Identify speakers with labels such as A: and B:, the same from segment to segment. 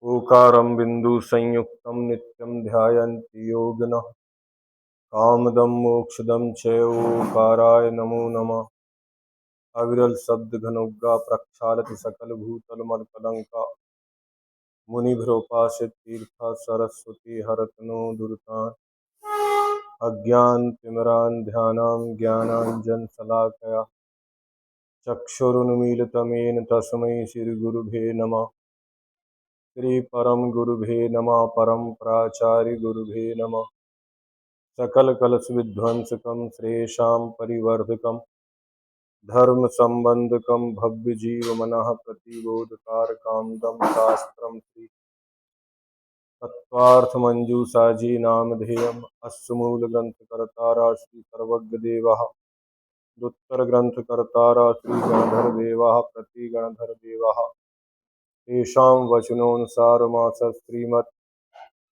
A: ओकारं बिन्दुसंयुक्तं नित्यं ध्यायन्ति योगिनः कामदं मोक्षदं च ओकाराय नमो नमः। अविरल शब्द घनोग्गा प्रक्षालति सकल भूतल मलकलंका मुनिभ्रोपासित तीर्थ सरस्वती हरतनो दुर्तान् अज्ञान तिमिरान् ध्यानां ज्ञानाञ्जन शलाकया चक्षुरुन्मीलितमेन तस्मै श्रीगुरुभे नमः। श्री परम गुरुभे नमः। परम प्राचार्य गुरुभे नमः। सकल कलश विध्वंसकम श्रेषां परिवर्धकम धर्म संबंधकम भव्य जीव मनः प्रतिबोधकारकामदम शास्त्रम श्री तत्वार्थ मंजूषा जी नामधेयम अस्य मूल ग्रंथ कर्तारा श्री सर्वज्ञ देवः दुत्तर ग्रंथ कर्तारा श्री गणधर देवः प्रति गणधर देवः तेषां वचनोनुसारमास श्रीमत्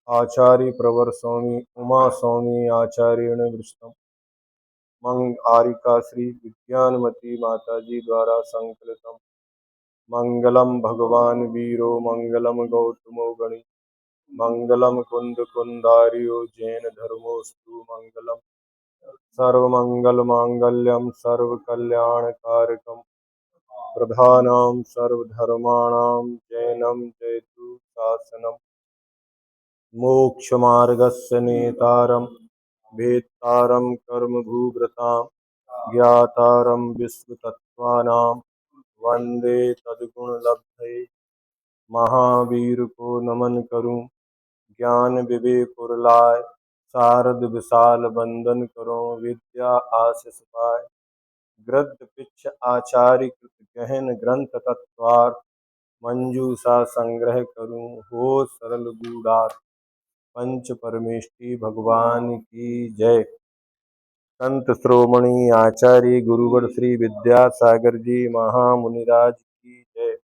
A: आचार्य प्रवर स्वामी उमा स्वामी आचार्येण वृष्टम मंग आरिका श्री विज्ञानमती माता जी द्वारा संकलितम मंगलम भगवान वीरो मंगलम गौतमो गणि मंगलम कुंद कुंदारियो जैन धर्मोस्तु मंगलम सर्वमंगल मांगल्यम सर्वकल्याणकारकम प्रधानां सर्वधर्माणां जैनम जयतु शासनम मोक्षमार्गस्य नेतारं भेत्तारं कर्मभूभृतां ज्ञातारं विश्वतत्त्वानां वन्दे तद्गुणलब्धये। महावीर को नमन करूं ज्ञान विवेक उरलाय शारद विशाल बंदन करो विद्या आशीष पाय गृध्र पिछ आचार्य कृत गहन ग्रंथ तत्वार्थ मंजूषा संग्रह करूं हो सरल गूढ़ार्थ पंच परमेष्टि भगवान की जय। संत श्रोमणी आचार्य गुरुवर श्री विद्यासागर जी महामुनिराज की जय।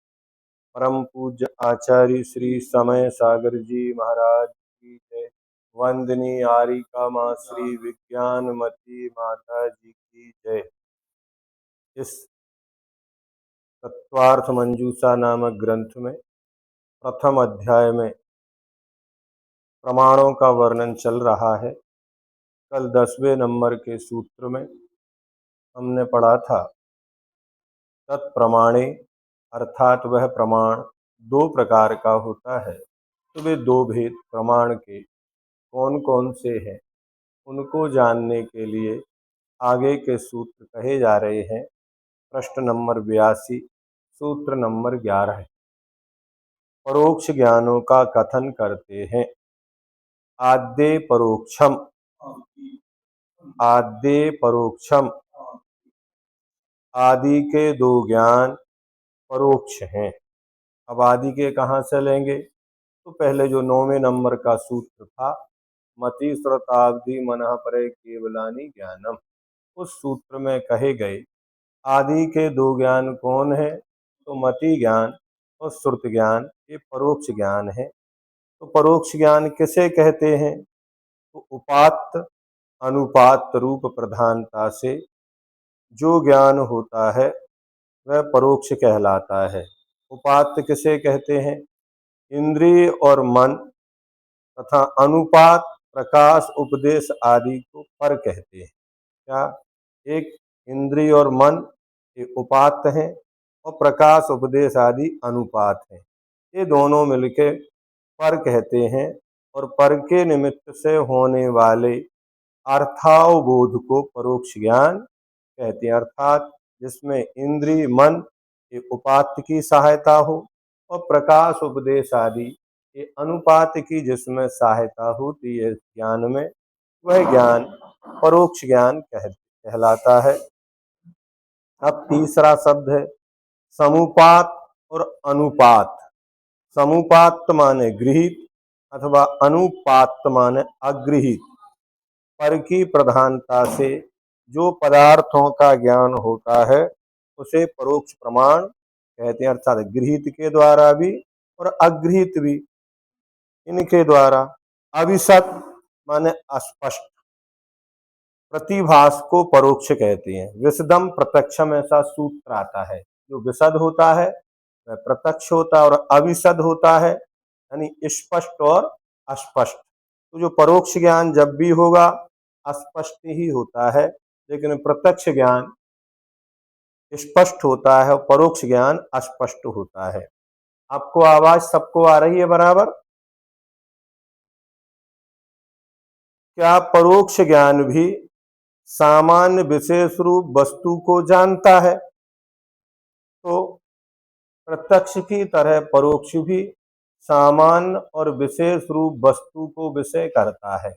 A: परम पूज्य आचार्य श्री समय सागर जी महाराज की जय। वंदनीय आरिका माँ श्री विज्ञानमती माता जी की जय। इस तत्वार्थ मंजूषा नामक ग्रंथ में प्रथम अध्याय में प्रमाणों का वर्णन चल रहा है। कल 10वें नंबर के सूत्र में हमने पढ़ा था तत्प्रमाणे अर्थात वह प्रमाण दो प्रकार का होता है। तो वे दो भेद प्रमाण के कौन कौन से हैं उनको जानने के लिए आगे के सूत्र कहे जा रहे हैं। प्रश्न नंबर 82 सूत्र नंबर 11 है। परोक्ष ज्ञानों का कथन करते हैं। आद्य परोक्षम आद्य परोक्षम आदि के दो ज्ञान परोक्ष हैं। अब आदि के कहाँ से लेंगे? तो पहले जो 9वें नंबर का सूत्र था मति श्रोताब्दि मनः परे केवलानि ज्ञानम, उस सूत्र में कहे गए आदि के दो ज्ञान कौन है? तो मति ज्ञान और श्रुत ज्ञान, ये परोक्ष ज्ञान है। तो परोक्ष ज्ञान किसे कहते हैं? तो उपात्त अनुपात रूप प्रधानता से जो ज्ञान होता है वह परोक्ष कहलाता है। उपात्त किसे कहते हैं? इंद्रिय और मन तथा अनुपात प्रकाश उपदेश आदि को पर कहते हैं। क्या? एक इंद्रिय और मन ये उपात्त हैं और प्रकाश उपदेश आदि अनुपात हैं। ये दोनों मिलके पर कहते हैं और पर के निमित्त से होने वाले अर्थावबोध को परोक्ष ज्ञान कहते हैं। अर्थात जिसमें इंद्रिय मन ये उपात्त की सहायता हो और प्रकाश उपदेश आदि ये अनुपात की जिसमें सहायता होती है ज्ञान में, वह ज्ञान परोक्ष ज्ञान कहलाता है। अब तीसरा शब्द है समुपात और अनुपात। समुपात माने गृहीत अथवा अनुपात माने अगृहीत। पर की प्रधानता से जो पदार्थों का ज्ञान होता है उसे परोक्ष प्रमाण कहते हैं। अर्थात गृहीत के द्वारा भी और अगृहीत भी, इनके द्वारा। अविशद माने अस्पष्ट प्रतिभास को परोक्ष कहते हैं। विशदम प्रत्यक्षम ऐसा सूत्र आता है। जो विशद होता है वह प्रत्यक्ष होता है और अविशद होता है यानी स्पष्ट और अस्पष्ट। तो जो परोक्ष ज्ञान जब भी होगा अस्पष्ट ही होता है, लेकिन प्रत्यक्ष ज्ञान स्पष्ट होता है और परोक्ष ज्ञान अस्पष्ट होता है। आपको आवाज सबको आ रही है बराबर? क्या परोक्ष ज्ञान भी सामान्य विशेष रूप वस्तु को जानता है? तो प्रत्यक्ष की तरह परोक्ष भी सामान्य और विशेष रूप वस्तु को विषय करता है।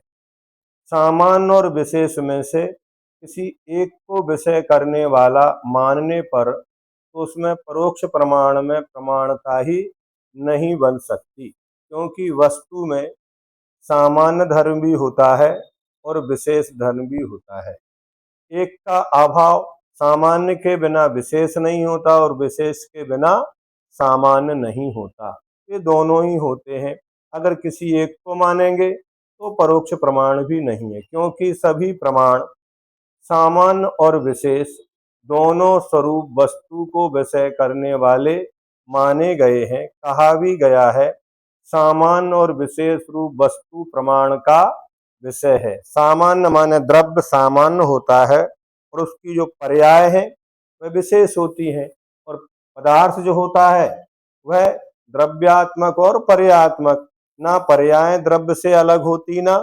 A: सामान्य और विशेष में से किसी एक को विषय करने वाला मानने पर तो उसमें परोक्ष प्रमाण में प्रमाणता ही नहीं बन सकती, क्योंकि वस्तु में सामान्य धर्म भी होता है और विशेष धर्म भी होता है। एक का अभाव सामान्य के बिना विशेष नहीं होता और विशेष के बिना सामान्य नहीं होता। ये दोनों ही होते हैं। अगर किसी एक को मानेंगे तो परोक्ष प्रमाण भी नहीं है, क्योंकि सभी प्रमाण सामान्य और विशेष दोनों स्वरूप वस्तु को विषय करने वाले माने गए हैं। कहा भी गया है, सामान्य और विशेष रूप वस्तु प्रमाण का विषय है। सामान्य माने द्रव्य सामान्य होता है और उसकी जो पर्याय है वह विशेष होती है, और पदार्थ जो होता है वह द्रव्यात्मक और पर्यात्मक। ना पर्याय द्रव्य से अलग होती, ना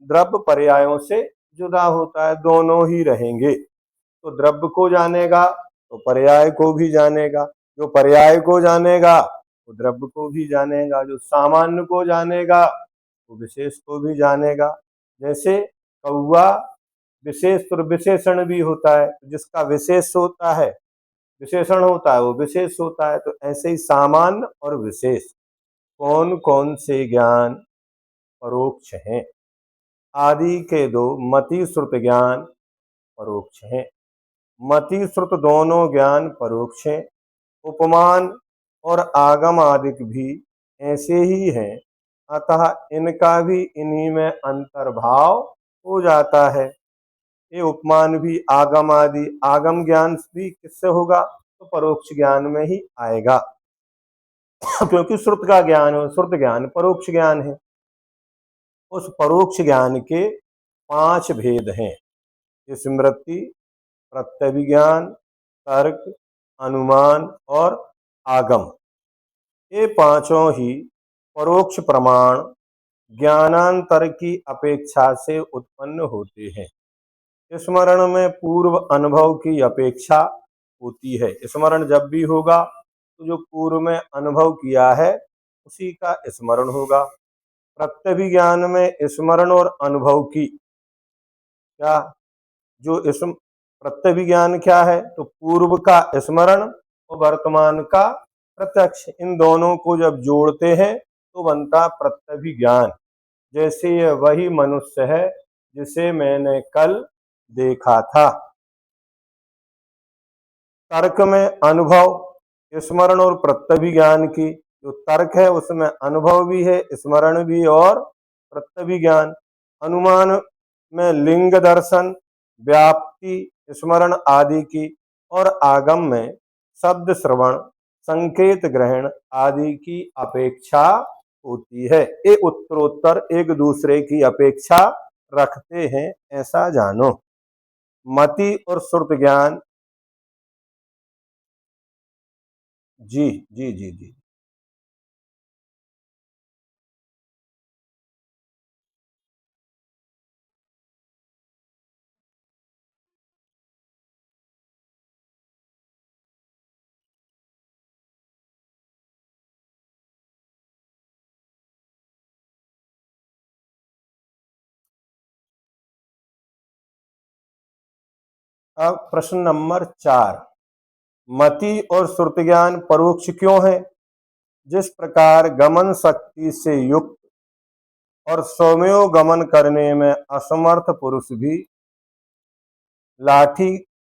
A: द्रव्य पर्यायों से जुदा होता है, दोनों ही रहेंगे। तो द्रव्य को जानेगा तो पर्याय को भी जानेगा, जो पर्याय को जानेगा वो द्रव्य को भी जानेगा, जो सामान्य को जानेगा वो विशेष को भी जानेगा। जैसे कौआ विशेष और विशेषण भी होता है, जिसका विशेष होता है विशेषण होता है वो विशेष होता है। तो ऐसे ही सामान्य और विशेष कौन कौन से ज्ञान परोक्ष हैं? आदि के दो मति श्रुत ज्ञान परोक्ष हैं। मति श्रुत दोनों ज्ञान परोक्ष हैं। उपमान और आगम आदि भी ऐसे ही हैं, अतः इनका भी इन्हीं में अंतर्भाव हो जाता है। ये उपमान भी आगम आदि, आगम ज्ञान भी किससे होगा? तो परोक्ष ज्ञान में ही आएगा, क्योंकि श्रुत का ज्ञान है, श्रुत ज्ञान परोक्ष ज्ञान है। उस परोक्ष ज्ञान के 5 भेद हैं: स्मृति, प्रत्यभिज्ञान, तर्क, अनुमान और आगम। ये पांचों ही परोक्ष प्रमाण ज्ञानांतर की अपेक्षा से उत्पन्न होते हैं। स्मरण में पूर्व अनुभव की अपेक्षा होती है। स्मरण जब भी होगा तो जो पूर्व में अनुभव किया है उसी का स्मरण होगा। प्रत्यभिज्ञान में स्मरण और अनुभव की क्या, जो इसम प्रत्यभिज्ञान क्या है? तो पूर्व का स्मरण और वर्तमान का प्रत्यक्ष, इन दोनों को जब जोड़ते हैं तो बनता प्रत्यभिज्ञान। जैसे यह वही मनुष्य है जिसे मैंने कल देखा था। तर्क में अनुभव स्मरण और प्रत्यभिज्ञान की, जो तर्क है उसमें अनुभव भी है, स्मरण भी और प्रत्यभिज्ञान। अनुमान में लिंग दर्शन, व्याप्ति, स्मरण आदि की, और आगम में शब्द श्रवण, संकेत ग्रहण आदि की अपेक्षा होती है। ये उत्तरोत्तर एक दूसरे की अपेक्षा रखते हैं, ऐसा जानो। मति और श्रुत ज्ञान, जी जी जी जी। अब प्रश्न नंबर 4, मति और श्रुत ज्ञान परोक्ष क्यों है? जिस प्रकार गमन शक्ति से युक्त और स्वमेव गमन करने में असमर्थ पुरुष भी लाठी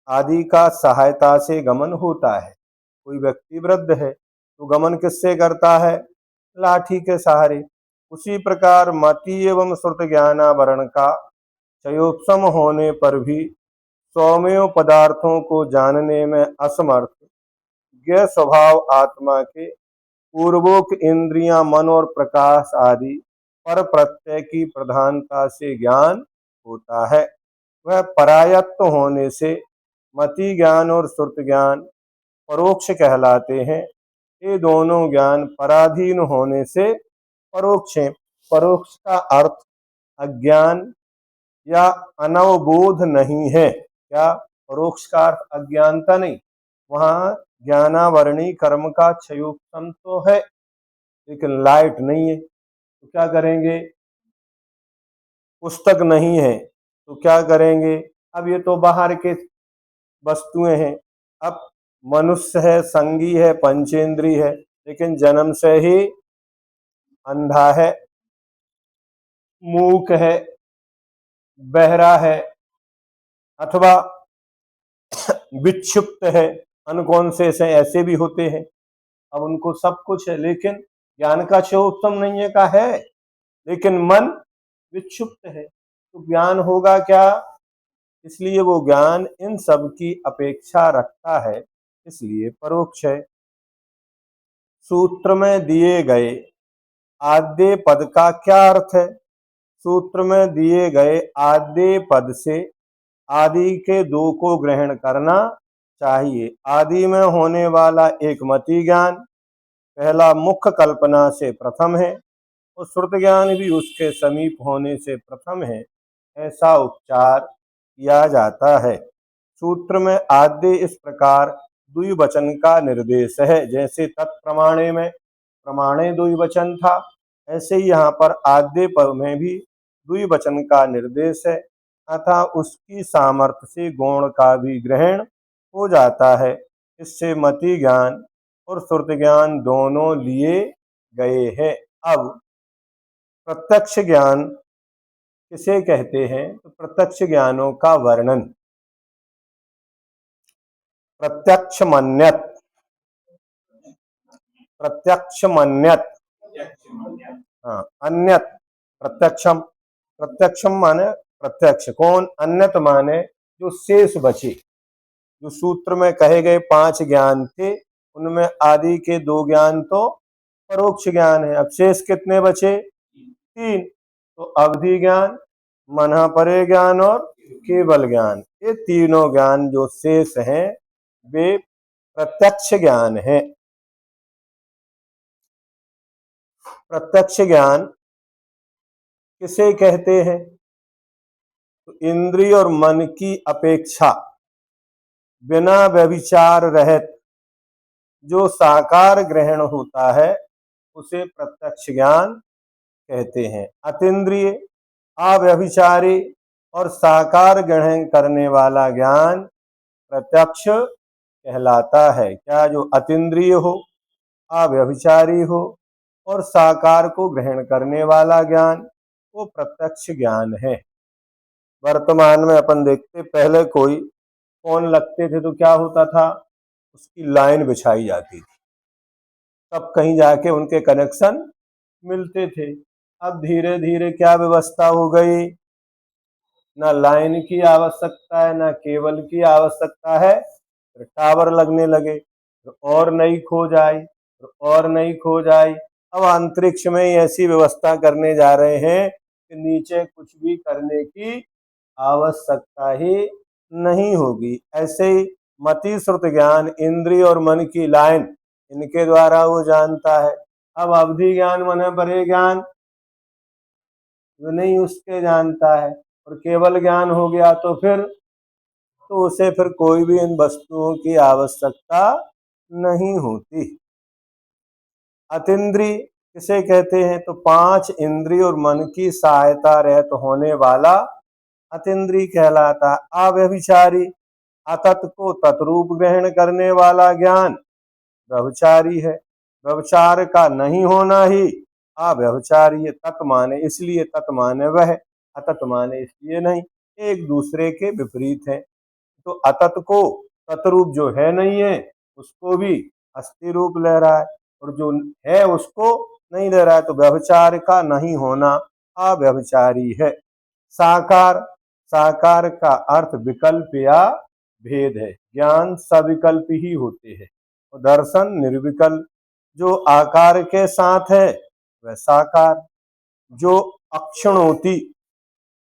A: आदि का सहायता से गमन होता है। कोई व्यक्ति वृद्ध है तो गमन किससे करता है? लाठी के सहारे। उसी प्रकार मति एवं श्रुत ज्ञानावरण का क्षयोपम होने पर भी सौम्य पदार्थों को जानने में असमर्थ ज्ञ स्वभाव आत्मा के पूर्वोक्त इंद्रियां, मन और प्रकाश आदि पर प्रत्यय की प्रधानता से ज्ञान होता है। वह परायत्त होने से मति ज्ञान और श्रुत ज्ञान परोक्ष कहलाते हैं। ये दोनों ज्ञान पराधीन होने से परोक्ष हैं। परोक्ष का अर्थ अज्ञान या अनवबोध नहीं है। क्या परोक्ष का अर्थ अज्ञानता नहीं, वहां ज्ञानावरणी कर्म का क्षयोत्तम तो है, लेकिन लाइट नहीं है तो क्या करेंगे, पुस्तक नहीं है तो क्या करेंगे। अब ये तो बाहर के वस्तुएं हैं। अब मनुष्य है, संगी है, पंचेंद्री है, लेकिन जन्म से ही अंधा है, मूक है, बहरा है, अथवा विक्षिप्त है, अनकॉन्शियस है, ऐसे भी होते हैं। अब उनको सब कुछ है लेकिन ज्ञान का क्षय उत्तम नहीं है का है, लेकिन मन विक्षिप्त है तो ज्ञान होगा क्या। इसलिए वो ज्ञान इन सब की अपेक्षा रखता है, इसलिए परोक्ष है। सूत्र में दिए गए आद्य पद का क्या अर्थ है। सूत्र में दिए गए आद्य पद से आदि के दो को ग्रहण करना चाहिए। आदि में होने वाला एक मति ज्ञान पहला मुख्य कल्पना से प्रथम है और श्रुत ज्ञान भी उसके समीप होने से प्रथम है, ऐसा उपचार किया जाता है। सूत्र में आद्य इस प्रकार द्विवचन का निर्देश है। जैसे तत्प्रमाणे में प्रमाणे द्विवचन था, ऐसे ही यहाँ पर आद्य पद में भी द्विवचन का निर्देश है, अतः उसकी सामर्थ्य से गौण का भी ग्रहण हो जाता है। इससे मति ज्ञान और श्रुत ज्ञान दोनों लिए गए हैं। अब प्रत्यक्ष ज्ञान किसे कहते हैं, तो प्रत्यक्ष ज्ञानों का वर्णन। प्रत्यक्ष मन्यत, प्रत्यक्ष मन्यत, हाँ अन्यत, प्रत्यक्षम, प्रत्यक्षम माने प्रत्यक्ष कौन, अन्यत माने जो शेष बचे। जो सूत्र में कहे गए 5 ज्ञान थे उनमें आदि के 2 ज्ञान तो परोक्ष ज्ञान है। अब शेष कितने बचे, 3। तो अवधि ज्ञान, मना परे ज्ञान और केवल ज्ञान, ये तीनों ज्ञान जो शेष हैं वे प्रत्यक्ष ज्ञान है। प्रत्यक्ष ज्ञान किसे कहते हैं, तो इंद्रिय और मन की अपेक्षा बिना व्यभिचार रहित जो साकार ग्रहण होता है उसे प्रत्यक्ष ज्ञान कहते हैं। अतीन्द्रिय, अव्यभिचारी और साकार ग्रहण करने वाला ज्ञान प्रत्यक्ष कहलाता है। क्या, जो अतीन्द्रिय हो, अव्यभिचारी हो और साकार को ग्रहण करने वाला ज्ञान, वो प्रत्यक्ष ज्ञान है। वर्तमान में अपन देखते, पहले कोई फोन लगते थे तो क्या होता था, उसकी लाइन बिछाई जाती थी, तब कहीं जाके उनके कनेक्शन मिलते थे। अब धीरे धीरे क्या व्यवस्था हो गई, ना लाइन की आवश्यकता है ना केबल की आवश्यकता है, फिर टावर लगने लगे, तो और नई खोज आई, तो और नई खोज आई। अब अंतरिक्ष में ही ऐसी व्यवस्था करने जा रहे हैं कि नीचे कुछ भी करने की आवश्यकता ही नहीं होगी। ऐसे ही मति श्रुत ज्ञान इंद्रिय और मन की लाइन, इनके द्वारा वो जानता है। अब अवधि ज्ञान मन परे ज्ञान वो नहीं उसके जानता है, और केवल ज्ञान हो गया तो उसे फिर कोई भी इन वस्तुओं की आवश्यकता नहीं होती। अतीन्द्रिय किसे कहते हैं, तो 5 इंद्रिय और मन की सहायता रहत होने वाला अतीन्द्रिय कहलाता। अव्यभिचारी, अतत को तत्रूप ग्रहण करने वाला ज्ञान व्यभिचारी है। व्यभिचार का नहीं होना ही अव्यभिचारी। तत् माने इसलिए, तत् माने वह, अतत माने इसलिए नहीं, एक दूसरे के विपरीत है। तो अतत को तत्रूप जो है नहीं है उसको भी अस्थि रूप ले रहा है, और जो है उसको नहीं ले रहा है, तो व्यभिचार का नहीं होना अव्यभिचारी है। साकार, साकार का अर्थ विकल्प या भेद है। ज्ञान सविकल्प ही होते हैं और दर्शन निर्विकल्प। जो आकार के साथ है वह साकार, जो अक्षणोति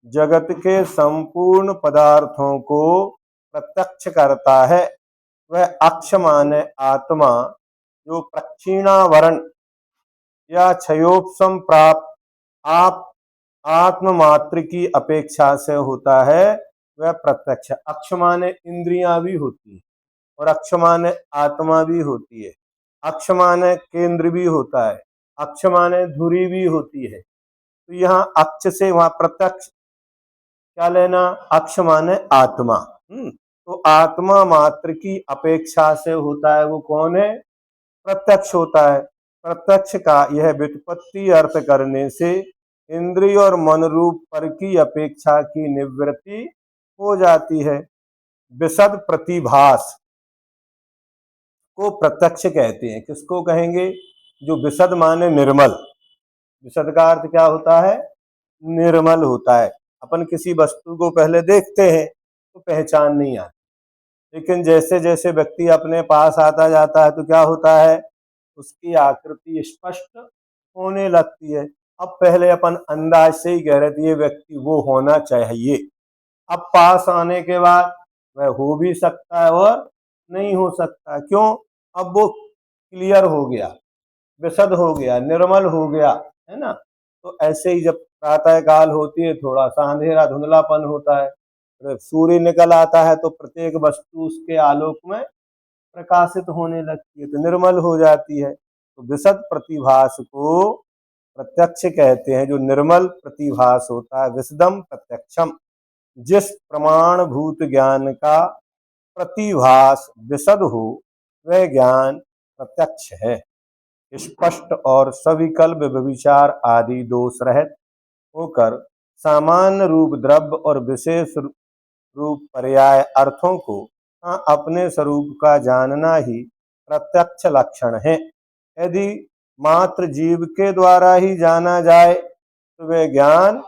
A: जगत के संपूर्ण पदार्थों को प्रत्यक्ष करता है वह अक्ष माने आत्मा, जो प्रक्षीणावरण या क्षयोपम प्राप्त आप आत्म मात्र की अपेक्षा से होता है वह प्रत्यक्ष। अक्ष माने इंद्रियां भी होती है और अक्ष माने आत्मा भी होती है, अक्ष माने केंद्र भी होता है, अक्ष माने धुरी भी होती है। तो यहाँ अक्ष से वहां प्रत्यक्ष क्या लेना, अक्ष माने आत्मा। तो आत्मा मात्र की अपेक्षा से होता है वो कौन है, प्रत्यक्ष होता है। प्रत्यक्ष का यह व्युत्पत्ति अर्थ करने से इंद्रिय और मन रूप पर की अपेक्षा की निवृत्ति हो जाती है। विशद प्रतिभास को प्रत्यक्ष कहते हैं। किसको कहेंगे, जो विशद माने निर्मल, विशद का अर्थ क्या होता है, निर्मल होता है। अपन किसी वस्तु को पहले देखते हैं तो पहचान नहीं आती, लेकिन जैसे जैसे व्यक्ति अपने पास आता जाता है तो क्या होता है, उसकी आकृति स्पष्ट होने लगती है। अब पहले अपन अंदाज से ही कह रहे थे ये व्यक्ति वो होना चाहिए, अब पास आने के बाद वह हो भी सकता है और नहीं हो सकता। क्यों, अब वो क्लियर हो गया, विशद हो गया, निर्मल हो गया, है ना। तो ऐसे ही जब प्रातः काल होती है थोड़ा सा अंधेरा धुंधलापन होता है, जब सूर्य निकल आता है तो प्रत्येक वस्तु उसके आलोक में प्रकाशित होने लगती है, तो निर्मल हो जाती है। तो विशद प्रतिभास को प्रत्यक्ष कहते हैं, जो निर्मल प्रतिभास होता है। विशदम प्रत्यक्षम, जिस प्रमाण भूत ज्ञान का प्रतिभास विशद हो वह ज्ञान प्रत्यक्ष है। स्पष्ट और सविकल्प व्यभिचार आदि दोष रहित होकर सामान्य रूप द्रव्य और विशेष रूप पर्याय अर्थों को अपने स्वरूप का जानना ही प्रत्यक्ष लक्षण है। यदि मात्र जीव के द्वारा ही जाना जाए तो वह ज्ञान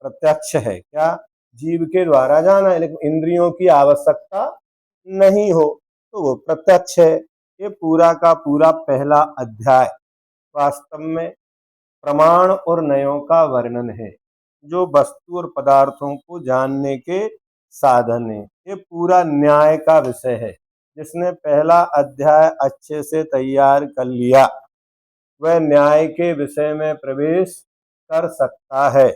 A: प्रत्यक्ष है। क्या, जीव के द्वारा जाना है, लेकिन इंद्रियों की आवश्यकता नहीं हो तो वो प्रत्यक्ष है। ये पूरा का पूरा पहला अध्याय वास्तव में प्रमाण और नयों का वर्णन है, जो वस्तु और पदार्थों को जानने के साधन है। ये पूरा न्याय का विषय है। जिसने पहला अध्याय अच्छे से तैयार कर लिया वह न्याय के विषय में प्रवेश कर सकता है।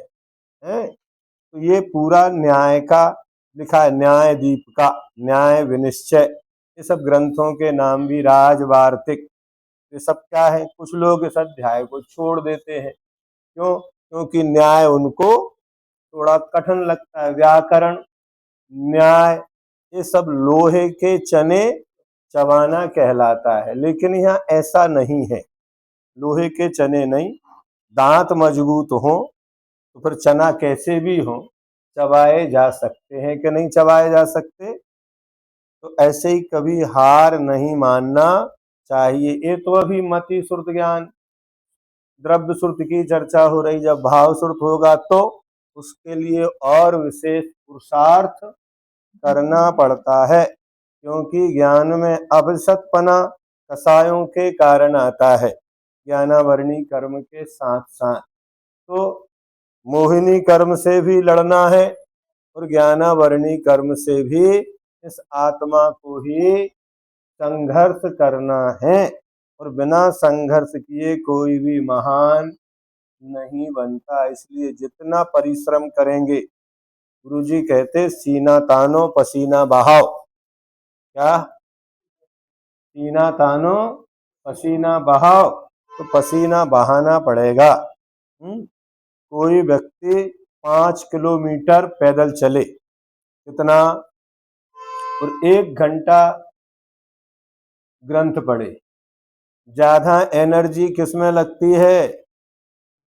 A: तो ये पूरा न्याय का लिखा है, न्याय दीपिका, न्याय विनिश्चय, ये सब ग्रंथों के नाम भी, राजवार्तिक, ये सब क्या है। कुछ लोग इस अध्याय को छोड़ देते हैं, क्यों, क्योंकि न्याय उनको थोड़ा कठिन लगता है। व्याकरण, न्याय, ये सब लोहे के चने चबाना कहलाता है, लेकिन यहाँ ऐसा नहीं है। लोहे के चने नहीं, दांत मजबूत हो तो फिर चना कैसे भी हो चबाए जा सकते हैं कि नहीं चबाए जा सकते। तो ऐसे ही कभी हार नहीं मानना चाहिए। ये तो अभी मति श्रुत ज्ञान द्रव्य श्रुत की चर्चा हो रही, जब भाव श्रुत होगा तो उसके लिए और विशेष पुरुषार्थ करना पड़ता है, क्योंकि ज्ञान में अभिसतपना कसायों के कारण आता है, ज्ञानावरणी कर्म के साथ साथ। तो मोहिनी कर्म से भी लड़ना है और ज्ञानावरणी कर्म से भी इस आत्मा को ही संघर्ष करना है। और बिना संघर्ष किए कोई भी महान नहीं बनता। इसलिए जितना परिश्रम करेंगे, गुरुजी कहते सीना तानो पसीना बहाओ। क्या, सीना तानो पसीना बहाओ, तो पसीना बहाना पड़ेगा। कोई व्यक्ति 5 किलोमीटर पैदल चले, कितना, और 1 घंटा ग्रंथ पढ़े, ज्यादा एनर्जी किसमें लगती है,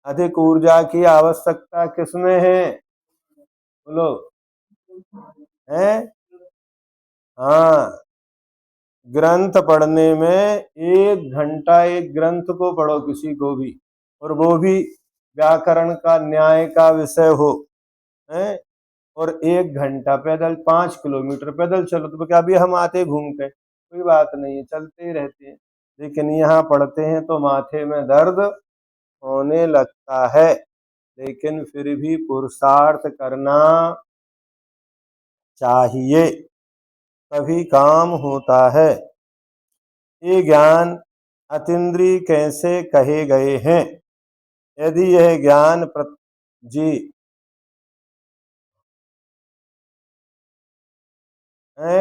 A: अधिक ऊर्जा की आवश्यकता किसमें है, बोलो, है, हाँ, ग्रंथ पढ़ने में 1 घंटा एक ग्रंथ को पढ़ो किसी को भी, और वो भी व्याकरण का न्याय का विषय हो, है, और 1 घंटा पैदल, 5 किलोमीटर पैदल चलो। तो क्या, अभी हम आते घूम के, कोई बात नहीं है, चलते ही रहते हैं। लेकिन यहाँ पढ़ते हैं तो माथे में दर्द होने लगता है। लेकिन फिर भी पुरुषार्थ करना चाहिए, तभी काम होता है। ये ज्ञान अतीन्द्रिय कैसे कहे गए हैं? यदि यह ज्ञान जी है,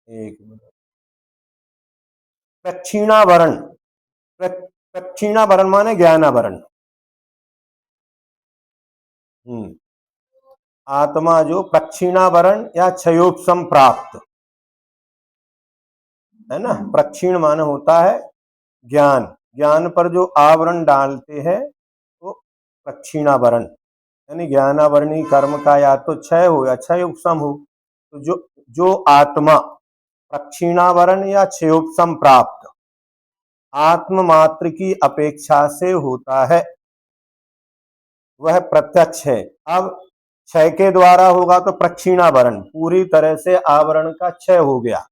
A: एक मिनट, प्रक्षीणावरण, प्रक्षीणावरण माने ज्ञानावरण। आत्मा जो प्रक्षीणावरण या क्षयोपशम प्राप्त है ना। प्रक्षीण माने होता है ज्ञान, ज्ञान पर जो आवरण डालते हैं तो प्रक्षीणावरण, यानी ज्ञानावरणी कर्म का या तो क्षय हो या क्षयोपशम हो। तो जो आत्मा प्रक्षीणावरण या क्षयोपशम प्राप्त आत्म मात्र की अपेक्षा से होता है, वह प्रत्यक्ष है। अब क्षय के द्वारा होगा तो प्रक्षीणावरण, पूरी तरह से आवरण का क्षय हो गया,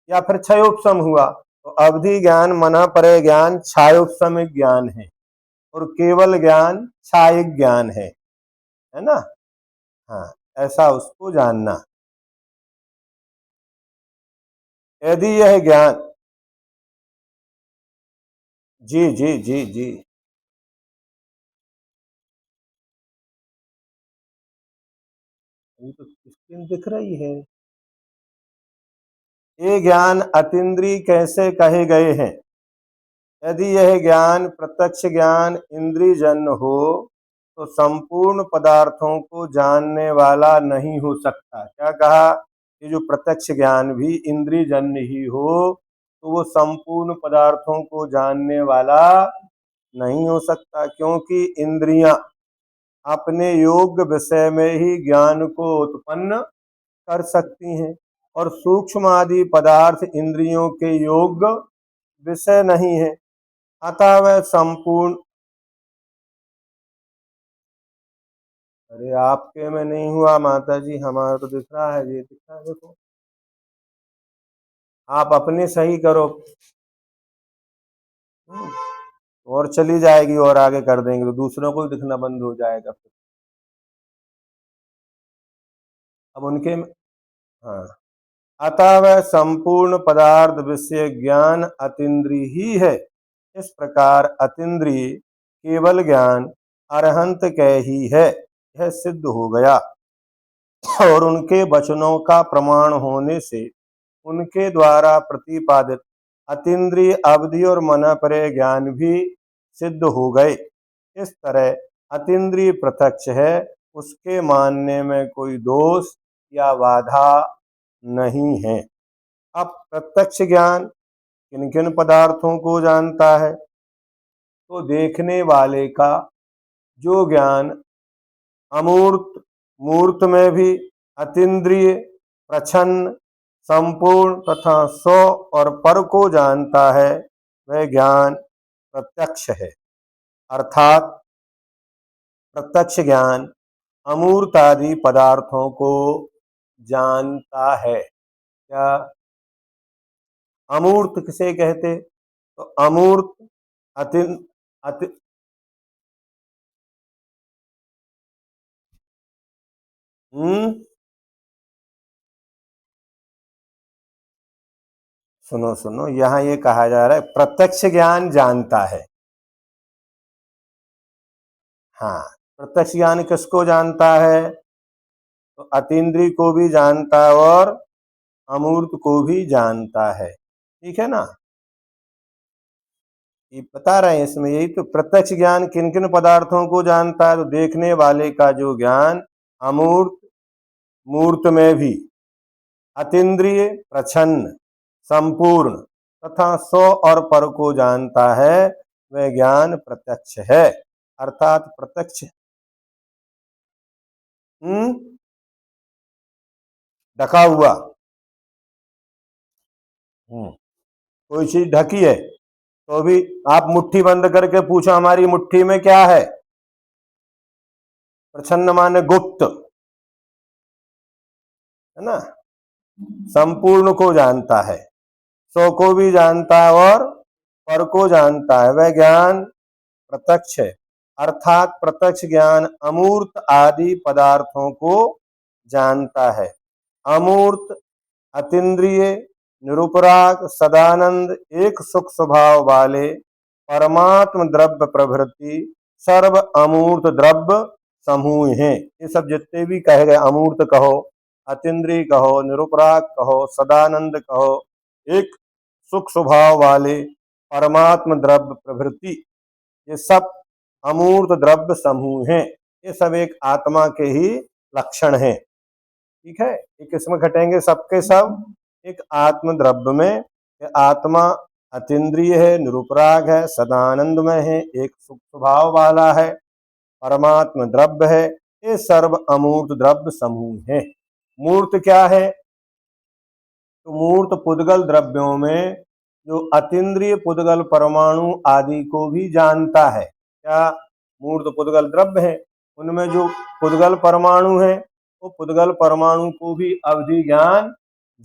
A: या फिर क्षयोपशम हुआ तो अवधि ज्ञान, मना परे ज्ञान छायोपशमिक ज्ञान है, और केवल ज्ञान छायिक ज्ञान है ना। हाँ, ऐसा उसको जानना। यदि यह ज्ञान, जी जी जी जी, ये तो स्क्रीन दिख रही है। ये ज्ञान अतीन्द्रिय कैसे कहे गए हैं? यदि यह ज्ञान प्रत्यक्ष ज्ञान इंद्रिय जन्य हो तो संपूर्ण पदार्थों को जानने वाला नहीं हो सकता। क्या कहा? ये जो प्रत्यक्ष ज्ञान भी इंद्रिय जन्य ही हो तो वो संपूर्ण पदार्थों को जानने वाला नहीं हो सकता, क्योंकि इंद्रियां अपने योग्य विषय में ही ज्ञान को उत्पन्न कर सकती हैं, और सूक्ष्म आदि पदार्थ इंद्रियों के योग्य विषय नहीं है। अतः वह संपूर्ण, अरे आपके में नहीं हुआ माता जी, हमारा तो दिख रहा है, ये दिख रहा है, देखो आप अपने सही करो। और चली जाएगी और आगे कर देंगे तो दूसरों को भी दिखना बंद हो जाएगा फिर। अब उनके, हाँ, अतः वह संपूर्ण पदार्थ विषय ज्ञान अतीन्द्रिय ही है। इस प्रकार अतीन्द्रिय केवल ज्ञान अरहंत के ही है, यह सिद्ध हो गया। और उनके वचनों का प्रमाण होने से उनके द्वारा प्रतिपादित अतीन्द्रिय अवधि और मन परे ज्ञान भी सिद्ध हो गए। इस तरह अतीन्द्रिय प्रत्यक्ष है, उसके मानने में कोई दोष या बाधा नहीं है। अब प्रत्यक्ष ज्ञान किन किन पदार्थों को जानता है? तो देखने वाले का जो ज्ञान अमूर्त, मूर्त में भी अतीन्द्रिय, प्रच्छन्न, संपूर्ण तथा स्व और पर को जानता है, वह ज्ञान प्रत्यक्ष है। अर्थात प्रत्यक्ष ज्ञान अमूर्त आदि पदार्थों को जानता है। क्या अमूर्त किसे कहते? तो अमूर्त अति, अति, सुनो सुनो, यहाँ ये कहा जा रहा है प्रत्यक्ष ज्ञान जानता है। हाँ, प्रत्यक्ष ज्ञान किसको जानता है? तो अतीन्द्रिय को भी जानता है और अमूर्त को भी जानता है। ठीक है ना, ये बता रहे हैं इसमें, यही तो प्रत्यक्ष ज्ञान किन किन पदार्थों को जानता है? तो देखने वाले का जो ज्ञान अमूर्त, मूर्त में भी, अतीन्द्रिय, प्रच्छन्न, संपूर्ण तथा स्व और पर को जानता है, वह ज्ञान प्रत्यक्ष है। अर्थात प्रत्यक्ष ढका हुआ, कोई चीज ढकी है तो भी आप मुट्ठी बंद करके पूछो हमारी मुट्ठी में क्या है? प्रच्छन्न माने गुप्त, है ना। संपूर्ण को जानता है, सो को भी जानता है और पर को जानता है, वह ज्ञान प्रत्यक्ष है। अर्थात प्रत्यक्ष ज्ञान अमूर्त आदि पदार्थों को जानता है। अमूर्त, अतीन्द्रिय, निरुपराग, सदानंद, एक सुख स्वभाव वाले परमात्म द्रव्य प्रभृति सर्व अमूर्त द्रव्य समूह हैं। ये सब जितने भी कहे गए, अमूर्त कहो, अतीन्द्रिय कहो, निरुपराग कहो, सदानंद कहो, एक सुख स्वभाव वाले परमात्म द्रव्य प्रभृति, ये सब अमूर्त द्रव्य समूह हैं। ये सब एक आत्मा के ही लक्षण हैं। ठीक है, ये किसमें घटेंगे? सबके सब एक आत्म द्रव्य में। आत्मा अतीन्द्रिय है, निरुपराग है, सदानंदमय है, एक सुख स्वभाव वाला है, परमात्म द्रव्य है। ये सर्व अमूर्त द्रव्य समूह है। मूर्त क्या है? तो मूर्त पुद्गल द्रव्यों में जो अतीन्द्रिय पुद्गल परमाणु आदि को भी जानता है। क्या मूर्त पुद्गल द्रव्य है, उनमें जो पुद्गल परमाणु है, वो पुद्गल परमाणु को भी अवधि ज्ञान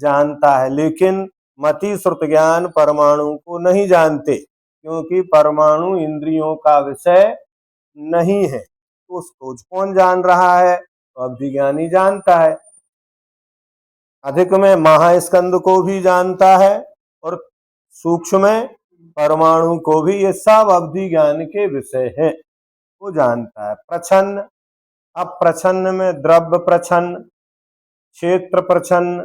A: जानता है, लेकिन मति श्रुत ज्ञान परमाणु को नहीं जानते, क्योंकि परमाणु इंद्रियों का विषय नहीं है। तो उसको कौन जान रहा है? तो अवधि ज्ञान ही जानता है। अधिक में महास्कंद को भी जानता है और सूक्ष्म में परमाणु को भी। ये सब अवधि ज्ञान के विषय हैं, वो जानता है। प्रछन्न, अब प्रछन्न में द्रव्य प्रछन्न, क्षेत्र प्रछन्न,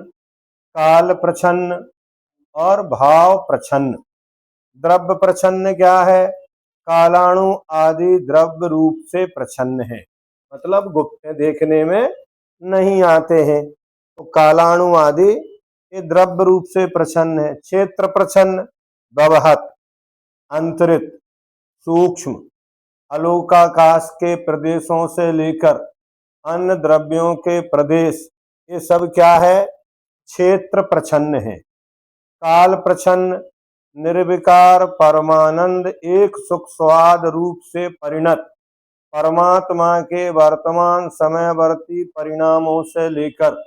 A: काल प्रछन्न और भाव प्रछन्न। द्रव्य प्रछन्न क्या है? कालाणु आदि द्रव्य रूप से प्रछन्न है, मतलब गुप्त देखने में नहीं आते हैं, तो कालाणु आदि ये द्रव्य रूप से प्रछन्न है। क्षेत्र प्रछन्न, व्यवहत, अंतरित, सूक्ष्म, आलोकाकाश के प्रदेशों से लेकर अन्य द्रव्यों के प्रदेश, ये सब क्या है? क्षेत्र प्रछन्न है। काल प्रछन्न, निर्विकार परमानंद एक सुख स्वाद रूप से परिणत परमात्मा के वर्तमान समयवर्ती परिणामों से लेकर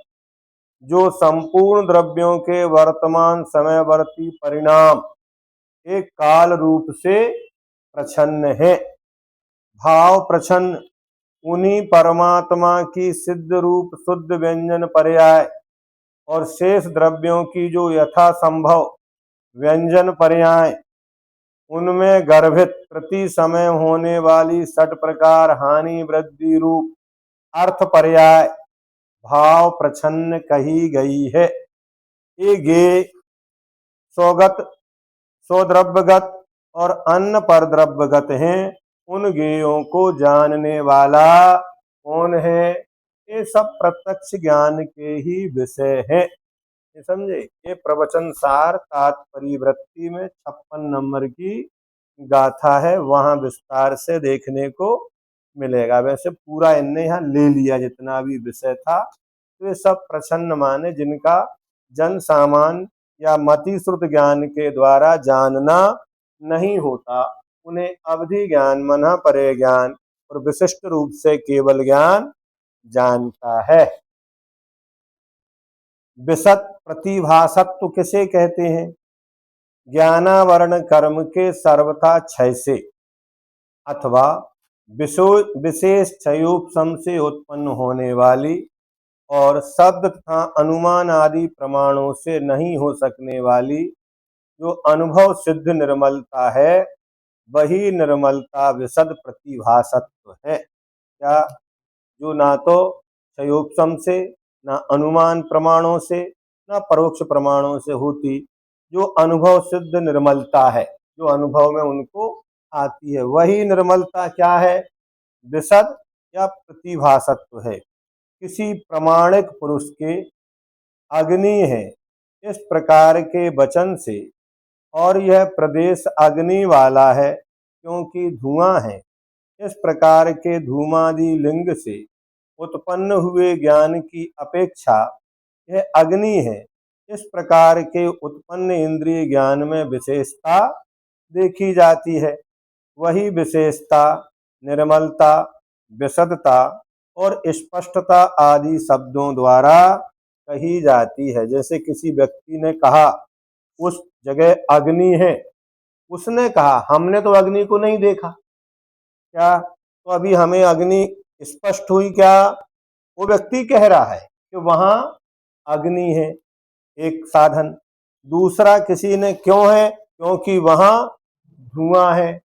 A: जो संपूर्ण द्रव्यों के वर्तमान समयवर्ती परिणाम एक काल रूप से प्रछन्न है। भाव प्रछन्न, उन्हीं परमात्मा की सिद्ध रूप शुद्ध व्यंजन पर्याय और शेष द्रव्यों की जो यथा संभव व्यंजन पर्याय, उनमें गर्भित प्रति समय होने वाली 6 प्रकार हानि वृद्धि रूप अर्थ पर्याय भाव प्रछन्न कही गई है। ये गे स्वगत, स्वद्रव्यगत और अन्य परद्रव्यगत हैं। उन गेयों को जानने वाला कौन है? ये सब प्रत्यक्ष ज्ञान के ही विषय है। ये समझे? ये प्रवचन सार तात्पर्य वृत्ति में 56 नंबर की गाथा है, वहां विस्तार से देखने को मिलेगा। वैसे पूरा इनने यहाँ ले लिया जितना भी विषय था। तो ये सब प्रसन्न माने जिनका जन सामान्य या मति श्रुत ज्ञान के द्वारा जानना नहीं होता, उन्हें अवधि ज्ञान, मन परे ज्ञान और विशिष्ट रूप से केवल ज्ञान जानता है। विशद प्रतिभासत्व किसे कहते हैं? ज्ञानावरण कर्म के सर्वथा क्षय से अथवा विशेष क्षयोपशम से उत्पन्न होने वाली और शब्द तथा अनुमान आदि प्रमाणों से नहीं हो सकने वाली जो अनुभव सिद्ध निर्मलता है, वही निर्मलता विशद प्रतिभासत्व है। क्या? जो ना तो क्षयोपशम से, ना अनुमान प्रमाणों से, ना परोक्ष प्रमाणों से होती, जो अनुभव सिद्ध निर्मलता है, जो अनुभव में उनको आती है, वही निर्मलता क्या है? विशद या प्रतिभासत्व है। किसी प्रमाणिक पुरुष के अग्नि है इस प्रकार के वचन से, और यह प्रदेश अग्नि वाला है क्योंकि धुआं है, इस प्रकार के धूमादि लिंग से उत्पन्न हुए ज्ञान की अपेक्षा यह अग्नि है, इस प्रकार के उत्पन्न इंद्रिय ज्ञान में विशेषता देखी जाती है। वही विशेषता निर्मलता, विशदता और स्पष्टता आदि शब्दों द्वारा कही जाती है। जैसे किसी व्यक्ति ने कहा उस जगह अग्नि है, उसने कहा हमने तो अग्नि को नहीं देखा, क्या तो अभी हमें अग्नि स्पष्ट हुई क्या? वो व्यक्ति कह रहा है कि वहां अग्नि है, एक साधन। दूसरा किसी ने क्यों है? क्योंकि वहां धुआं है।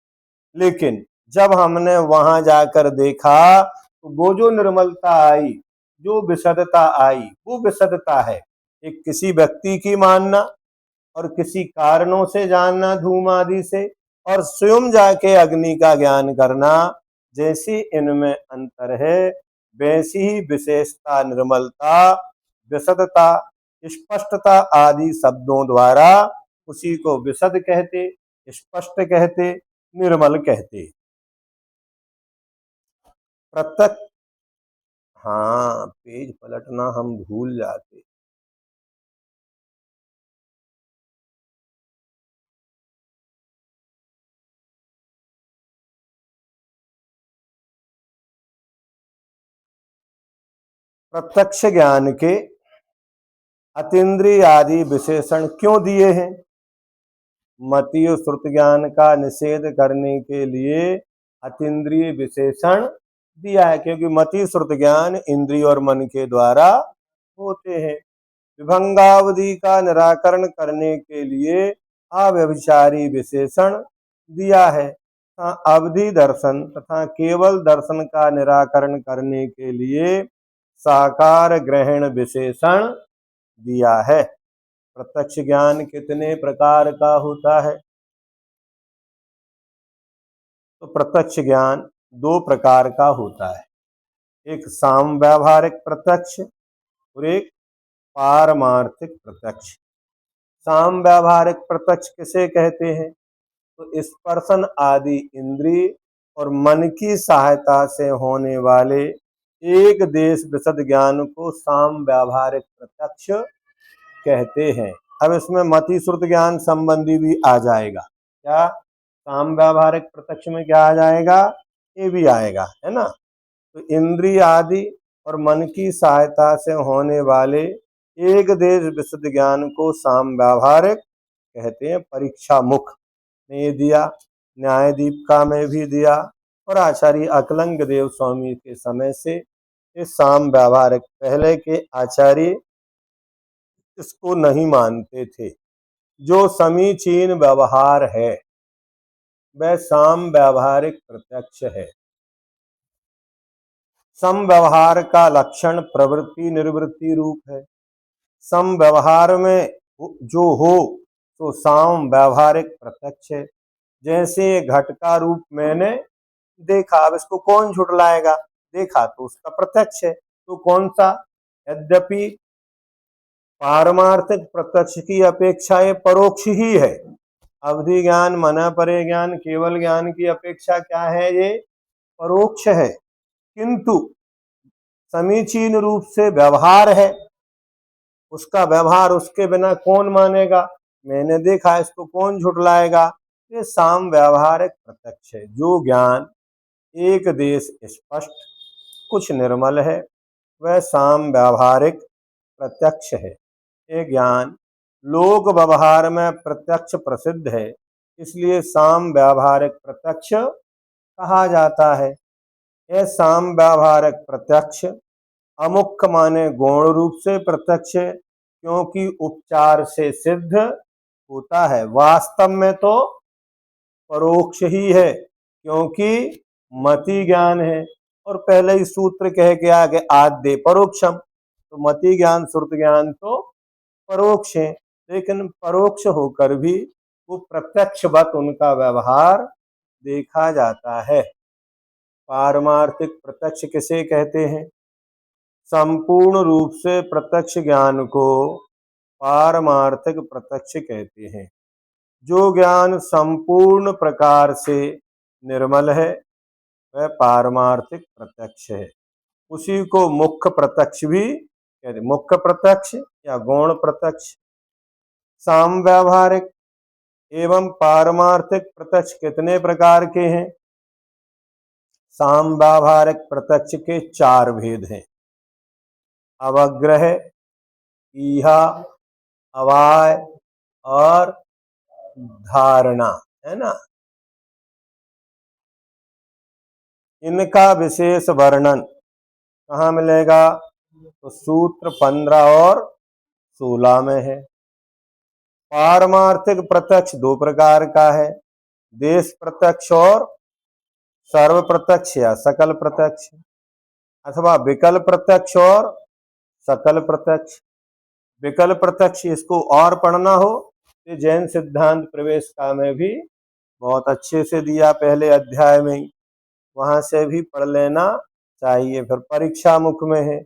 A: लेकिन जब हमने वहां जाकर देखा तो वो जो निर्मलता आई, जो विशुद्धता आई, वो विशुद्धता है एक किसी व्यक्ति की मानना और किसी कारणों से जानना धूम आदि से, और स्वयं जाके अग्नि का ज्ञान करना। जैसी इनमें अंतर है वैसी ही विशेषता, निर्मलता, विशुद्धता, स्पष्टता आदि शब्दों द्वारा उसी को विशद कहते, स्पष्ट कहते, निर्मल कहते। प्रत्यक्ष, हाँ पेज पलटना हम भूल जाते। प्रत्यक्ष ज्ञान के अतीन्द्रिय आदि विशेषण क्यों दिए हैं? मति और श्रुत ज्ञान का निषेध करने के लिए अतीन्द्रिय विशेषण दिया है, क्योंकि मति श्रुत ज्ञान इंद्रिय और मन के द्वारा होते हैं। विभंगावधि का निराकरण करने के लिए अव्यभिचारी विशेषण दिया है। अवधि दर्शन तथा केवल दर्शन का निराकरण करने के लिए साकार ग्रहण विशेषण दिया है। प्रत्यक्ष ज्ञान कितने प्रकार का होता है? तो प्रत्यक्ष ज्ञान दो प्रकार का होता है, एक साम व्यावहारिक प्रत्यक्ष और एक पारमार्थिक प्रत्यक्ष। साम व्यावहारिक प्रत्यक्ष किसे कहते हैं? तो स्पर्शन आदि इंद्रिय और मन की सहायता से होने वाले एक देश विशद ज्ञान को साम व्यावहारिक प्रत्यक्ष कहते हैं। अब इसमें मति श्रुत ज्ञान संबंधी भी आ जाएगा। क्या साम व्यावहारिक प्रत्यक्ष में क्या आ जाएगा? ये भी आएगा, है ना। तो इंद्रिय आदि और मन की सहायता से होने वाले एक देश विशुद्ध ज्ञान को साम व्यावहारिक कहते हैं। परीक्षा मुख ने ये दिया, न्याय दीपिका में भी दिया, और आचार्य अकलंग देव स्वामी के समय से इस साम व्यावहारिक, पहले के आचार्य इसको नहीं मानते थे। जो समीचीन व्यवहार है वह साम व्यावहारिक प्रत्यक्ष है। सम व्यवहार का लक्षण प्रवृत्ति निवृत्ति रूप है। सम व्यवहार में जो हो तो साम व्यावहारिक प्रत्यक्ष है। जैसे घट का रूप मैंने देखा, अब इसको कौन झुटलाएगा? देखा तो उसका प्रत्यक्ष है, तो कौन सा? यद्यपि पारमार्थिक प्रत्यक्ष की अपेक्षा ये परोक्ष ही है। अवधि ज्ञान, मना परे ज्ञान, केवल ज्ञान की अपेक्षा क्या है? ये परोक्ष है। किंतु समीचीन रूप से व्यवहार है, उसका व्यवहार उसके बिना कौन मानेगा? मैंने देखा, इसको कौन झुटलाएगा? ये साम व्यवहारिक प्रत्यक्ष है। जो ज्ञान एक देश स्पष्ट, कुछ निर्मल है, वह साम व्यावहारिक प्रत्यक्ष है। ये ज्ञान लोक व्यवहार में प्रत्यक्ष प्रसिद्ध है, इसलिए साम व्यावहारिक प्रत्यक्ष कहा जाता है। यह साम व्यावहारिक प्रत्यक्ष अमुख्य माने गौण रूप से प्रत्यक्ष है, क्योंकि उपचार से सिद्ध होता है। वास्तव में तो परोक्ष ही है, क्योंकि मति ज्ञान है, और पहले ही सूत्र कह के आगे आद्य परोक्षम, तो मति ज्ञान श्रुत ज्ञान तो परोक्ष है। लेकिन परोक्ष होकर भी वो प्रत्यक्षवत उनका व्यवहार देखा जाता है। पारमार्थिक प्रत्यक्ष किसे कहते हैं? संपूर्ण रूप से प्रत्यक्ष ज्ञान को पारमार्थिक प्रत्यक्ष कहते हैं। जो ज्ञान संपूर्ण प्रकार से निर्मल है वह पारमार्थिक प्रत्यक्ष है। उसी को मुख्य प्रत्यक्ष भी कहते, मुख्य प्रत्यक्ष या गौण प्रत्यक्ष। साम व्यावहारिक एवं पारमार्थिक प्रत्यक्ष कितने प्रकार के हैं? साम व्यावहारिक प्रत्यक्ष के चार भेद हैं। अवग्रह, ईहा, अवाय और धारणा, है ना। इनका विशेष वर्णन कहाँ मिलेगा? तो सूत्र 15 और 16 में है। पारमार्थिक प्रत्यक्ष दो प्रकार का है, देश प्रत्यक्ष और सर्व प्रत्यक्ष या सकल प्रत्यक्ष, अथवा विकल्प प्रत्यक्ष और सकल प्रत्यक्ष। विकल्प प्रत्यक्ष इसको और पढ़ना हो तो जैन सिद्धांत प्रवेशिका में भी बहुत अच्छे से दिया, पहले अध्याय में ही, वहां से भी पढ़ लेना चाहिए। फिर परीक्षा मुख में है,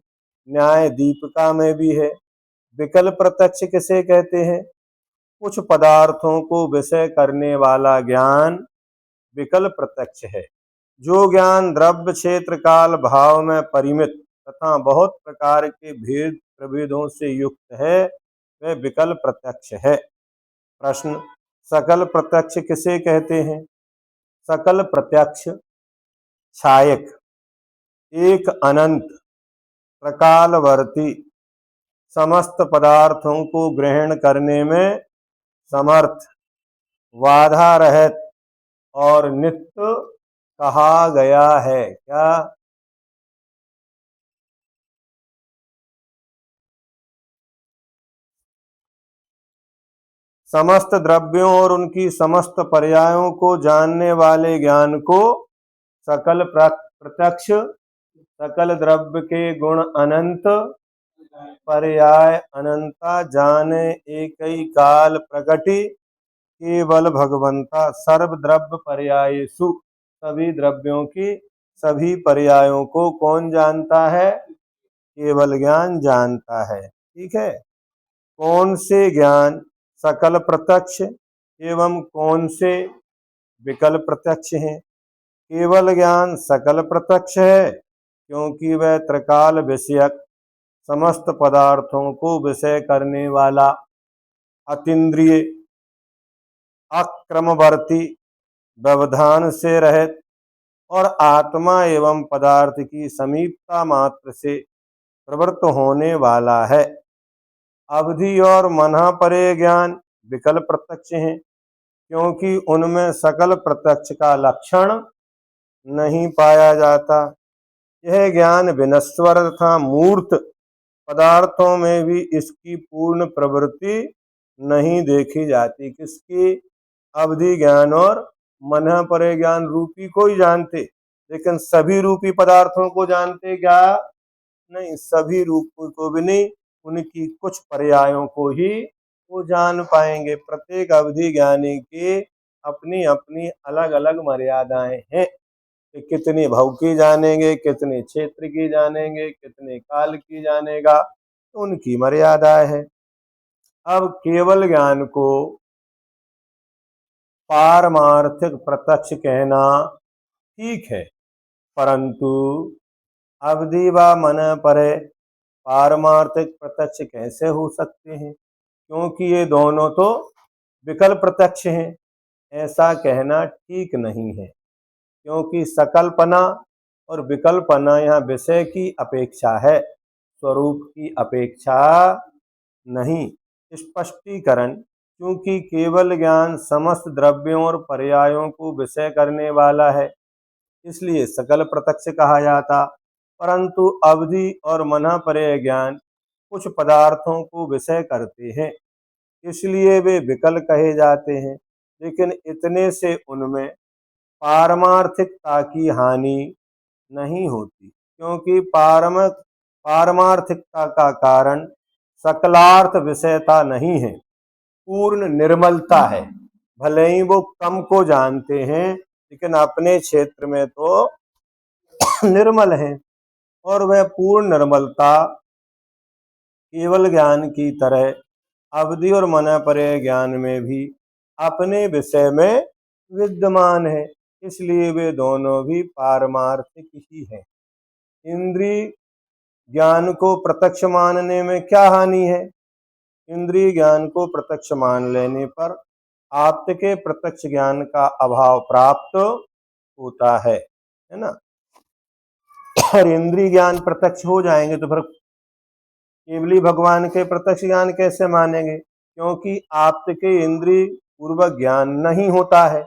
A: न्याय दीपिका में भी है। विकल्प प्रत्यक्ष किसे कहते हैं? कुछ पदार्थों को विषय करने वाला ज्ञान विकल्प प्रत्यक्ष है। जो ज्ञान द्रव्य क्षेत्र काल भाव में परिमित तथा बहुत प्रकार के भेद प्रभेदों से युक्त है, वह विकल्प प्रत्यक्ष है। प्रश्न, सकल प्रत्यक्ष किसे कहते हैं? सकल प्रत्यक्ष छायक, एक अनंत प्रकालवर्ती, समस्त पदार्थों को ग्रहण करने में समर्थ, बाधा रहित और नित्य कहा गया है। क्या? समस्त द्रव्यों और उनकी समस्त पर्यायों को जानने वाले ज्ञान को सकल प्रत्यक्ष, सकल द्रव्य के गुण अनंत, पर्याय अनंता, जाने एक ही काल प्रकटि केवल भगवंता, सर्व द्रव्य पर्यायेषु, सभी द्रव्यों की सभी पर्यायों को कौन जानता है? केवल ज्ञान जानता है। ठीक है। कौन से ज्ञान सकल प्रत्यक्ष एवं कौन से विकल्प प्रत्यक्ष हैं? केवल ज्ञान सकल प्रत्यक्ष है क्योंकि वह त्रिकाल विषयक समस्त पदार्थों को विषय करने वाला, अतीन्द्रिय, अक्रमवर्ती, व्यवधान से रहित और आत्मा एवं पदार्थ की समीपता मात्र से प्रवृत्त होने वाला है। अवधि और मनः परे ज्ञान विकल्प प्रत्यक्ष हैं क्योंकि उनमें सकल प्रत्यक्ष का लक्षण नहीं पाया जाता। यह ज्ञान विनश्वर तथा मूर्त पदार्थों में भी इसकी पूर्ण प्रवृत्ति नहीं देखी जाती। किसकी? अवधि ज्ञान और मनः परे ज्ञान रूपी को ही जानते, लेकिन सभी रूपी पदार्थों को जानते क्या? नहीं, सभी रूपों को भी नहीं, उनकी कुछ पर्यायों को ही वो जान पाएंगे। प्रत्येक अवधि ज्ञानी की अपनी अपनी अलग अलग मर्यादाएं हैं कि कितनी भव की जानेंगे, कितने क्षेत्र की जानेंगे, कितने काल की जानेगा, तो उनकी मर्यादाएं है। अब केवल ज्ञान को पारमार्थिक प्रत्यक्ष कहना ठीक है, परंतु अवधि व मन परे पारमार्थिक प्रत्यक्ष कैसे हो सकते हैं? क्योंकि ये दोनों तो विकल्प प्रत्यक्ष हैं। ऐसा कहना ठीक नहीं है, क्योंकि सकल्पना और विकल्पना यहाँ विषय की अपेक्षा है, स्वरूप की अपेक्षा नहीं। स्पष्टीकरण, क्योंकि केवल ज्ञान समस्त द्रव्यों और पर्यायों को विषय करने वाला है, इसलिए सकल प्रत्यक्ष कहा जाता, परंतु अवधि और मनः परे ज्ञान कुछ पदार्थों को विषय करते हैं, इसलिए वे विकल्प कहे जाते हैं। लेकिन इतने से उनमें पारमार्थिकता की हानि नहीं होती, क्योंकि पारमार्थिकता का कारण सकलार्थ विषयता नहीं है, पूर्ण निर्मलता है। भले ही वो कम को जानते हैं, लेकिन अपने क्षेत्र में तो निर्मल है, और वह पूर्ण निर्मलता केवल ज्ञान की तरह अवधि और मन परे ज्ञान में भी अपने विषय में विद्यमान है, इसलिए वे दोनों भी पारमार्थिक ही हैं। इंद्रिय ज्ञान को प्रत्यक्ष मानने में क्या हानि है? इंद्रिय ज्ञान को प्रत्यक्ष मान लेने पर आप्त के प्रत्यक्ष ज्ञान का अभाव प्राप्त होता है ना। और इंद्रिय ज्ञान प्रत्यक्ष हो जाएंगे तो फिर केवली भगवान के प्रत्यक्ष ज्ञान कैसे मानेंगे? क्योंकि आपके इंद्रिय पूर्वक ज्ञान नहीं होता है।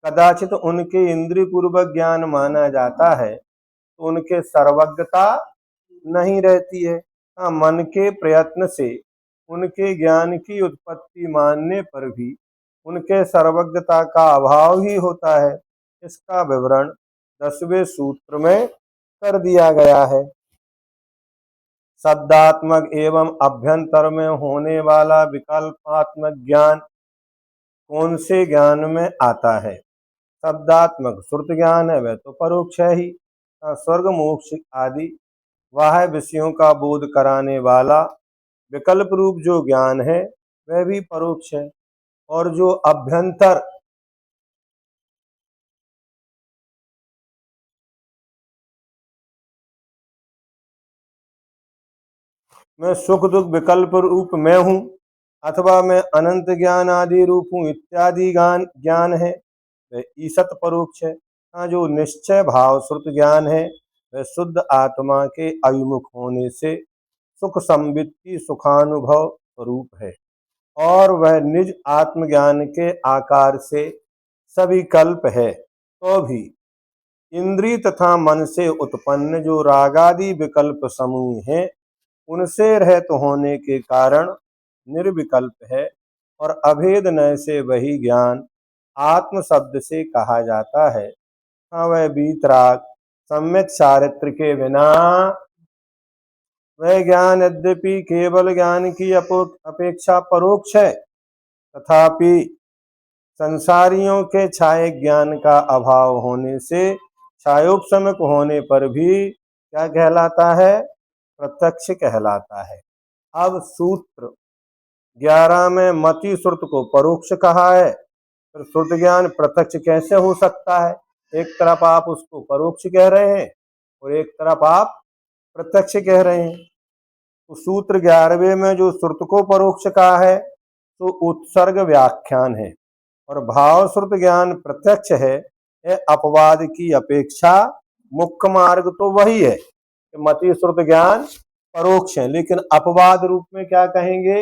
A: कदाचित उनके इंद्रिय पूर्वक ज्ञान माना जाता है तो उनके सर्वज्ञता नहीं रहती है। हाँ, मन के प्रयत्न से उनके ज्ञान की उत्पत्ति मानने पर भी उनके सर्वज्ञता का अभाव ही होता है। इसका विवरण 10वें सूत्र में कर दिया गया है। शब्दात्मक एवं अभ्यंतर में होने वाला विकल्पात्मक ज्ञान कौन से ज्ञान में आता है? शब्दात्मक श्रुत ज्ञान है, वह तो परोक्ष है ही। स्वर्ग मोक्ष आदि वह विषयों का बोध कराने वाला विकल्प रूप जो ज्ञान है वह भी परोक्ष है। और जो अभ्यंतर मैं सुख दुख विकल्प रूप में हूँ अथवा मैं अनंत ज्ञान आदि रूप हूँ इत्यादि ज्ञान है वह ईसत परोक्ष है। हाँ, जो निश्चय भाव श्रुत ज्ञान है वह शुद्ध आत्मा के अभिमुख होने से सुख संवित्ति सुखानुभव स्वरूप है और वह निज आत्मज्ञान के आकार से सभी कल्प है। तो भी इंद्रिय तथा मन से उत्पन्न जो रागादि विकल्प समूह हैं उनसे रहित होने के कारण निर्विकल्प है और अभेद नय से वही ज्ञान आत्म शब्द से कहा जाता है। हाँ, वह वीतराग सम्यक चारित्र के बिना वह ज्ञान यद्यपि केवल ज्ञान की अपेक्षा परोक्ष है तथापि संसारियों के छाये ज्ञान का अभाव होने से छायोपशमक होने पर भी क्या कहलाता है? प्रत्यक्ष कहलाता है। अब सूत्र 11 में मति श्रुत को परोक्ष कहा है, फिर श्रुत ज्ञान प्रत्यक्ष कैसे हो सकता है? एक तरफ आप उसको परोक्ष कह रहे हैं और एक तरफ आप प्रत्यक्ष कह रहे हैं। तो सूत्र 11वें में जो श्रुत को परोक्ष कहा है तो उत्सर्ग व्याख्यान है और भाव श्रुत ज्ञान प्रत्यक्ष है। यह अपवाद की अपेक्षा मुख्य मार्ग तो वही है कि मति श्रुत ज्ञान परोक्ष है, लेकिन अपवाद रूप में क्या कहेंगे?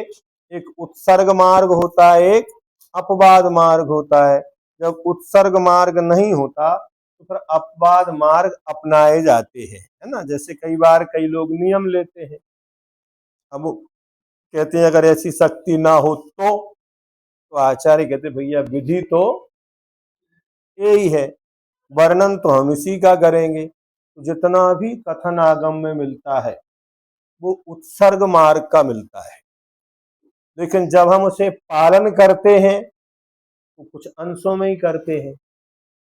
A: एक उत्सर्ग मार्ग होता है, एक अपवाद मार्ग होता है। जब उत्सर्ग मार्ग नहीं होता तो फिर अपवाद मार्ग अपनाए जाते हैं, है ना। जैसे कई बार कई लोग नियम लेते हैं, अब कहते हैं अगर ऐसी शक्ति ना हो तो आचार्य कहते भैया विधि तो यही है, वर्णन तो हम इसी का करेंगे। तो जितना भी कथन आगम में मिलता है वो उत्सर्ग मार्ग का मिलता है, लेकिन जब हम उसे पालन करते हैं तो कुछ अंशों में ही करते हैं,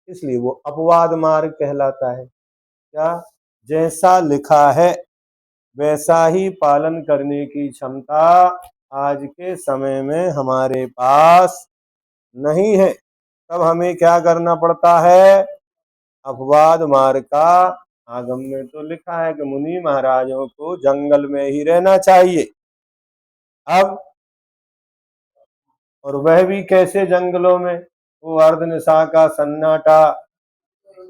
A: इसलिए वो अपवाद मार्ग कहलाता है। क्या? जैसा लिखा है वैसा ही पालन करने की क्षमता आज के समय में हमारे पास नहीं है। तब हमें क्या करना पड़ता है? अपवाद मार्ग का। आगम में तो लिखा है कि मुनि महाराजों को जंगल में ही रहना चाहिए। अब और वह भी कैसे जंगलों में? वो अर्धनिशा का सन्नाटा,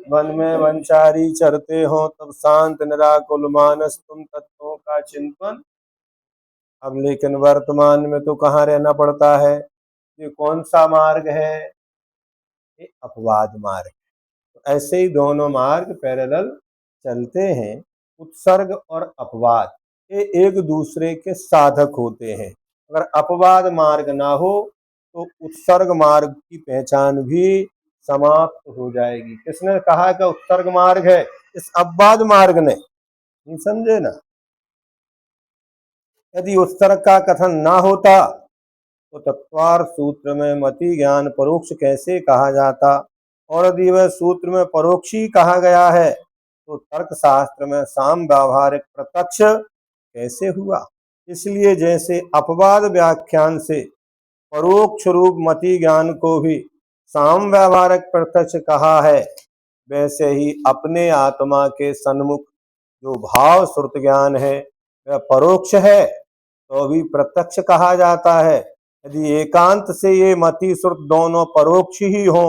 A: वन में वनचारी चरते हो तब शांत निराकुल मानस तुम तत्वों का चिंतन। अब लेकिन वर्तमान में तो कहाँ रहना पड़ता है? ये कौन सा मार्ग है? ये अपवाद मार्ग। तो ऐसे ही दोनों मार्ग पैरेलल चलते हैं। उत्सर्ग और अपवाद ये एक दूसरे के साधक होते हैं। अगर अपवाद मार्ग ना हो तो उत्सर्ग मार्ग की पहचान भी समाप्त हो जाएगी। किसने कहा कि उत्सर्ग मार्ग है? इस अपवाद मार्ग ने। नहीं समझे ना? यदि उत्सर्ग का कथन ना होता तो तत्वार्थ सूत्र में मति ज्ञान परोक्ष कैसे कहा जाता, और यदि वह सूत्र में परोक्ष ही कहा गया है तो तर्क शास्त्र में साम व्यावहारिक प्रत्यक्ष कैसे हुआ? इसलिए जैसे अपवाद व्याख्यान से परोक्ष रूप मति ज्ञान को भी साम व्यावहारिक प्रत्यक्ष कहा है, वैसे ही अपने आत्मा के सन्मुख जो भाव श्रुत ज्ञान है वह परोक्ष है तो भी प्रत्यक्ष कहा जाता है। यदि एकांत से ये मति श्रुत दोनों परोक्ष ही हो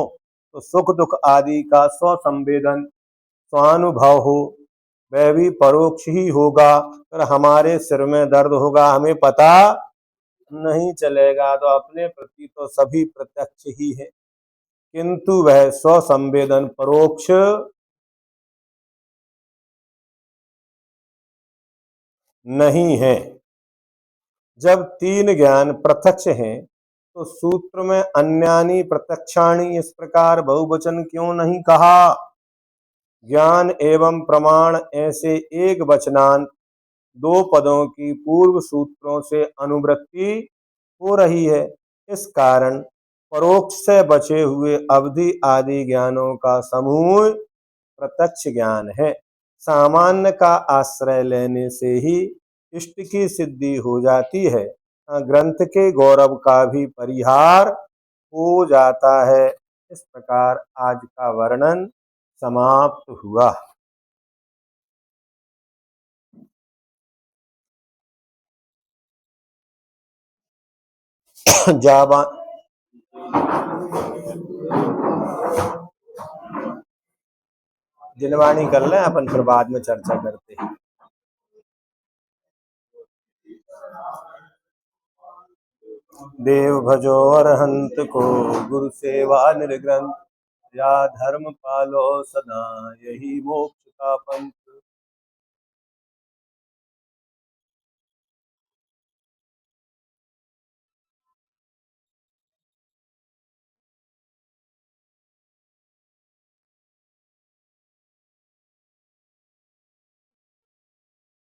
A: तो सुख दुख आदि का स्वसंवेदन स्वानुभव हो वह भी परोक्ष ही होगा। पर हमारे सिर में दर्द होगा, हमें पता नहीं चलेगा। तो अपने प्रति तो सभी प्रत्यक्ष ही है, किंतु वह स्वसंवेदन परोक्ष नहीं है। जब तीन ज्ञान प्रत्यक्ष हैं तो सूत्र में अन्यानि प्रत्यक्षाणि इस प्रकार बहुवचन क्यों नहीं कहा? ज्ञान एवं प्रमाण ऐसे एक वचनांत दो पदों की पूर्व सूत्रों से अनुवृत्ति हो रही है। इस कारण परोक्ष से बचे हुए अवधि आदि ज्ञानों का समूह प्रत्यक्ष ज्ञान है। सामान्य का आश्रय लेने से ही इष्ट की सिद्धि हो जाती है, ग्रंथ के गौरव का भी परिहार हो जाता है। इस प्रकार आज का वर्णन समाप्त हुआ। जाबा दिनवाणी कर लें अपन, फिर बाद में चर्चा करते हैं। देव भजो अरहंत को, गुरु सेवा निर्ग्रंथ, या धर्म पालो सदा, यही मोक्ष का पंथ।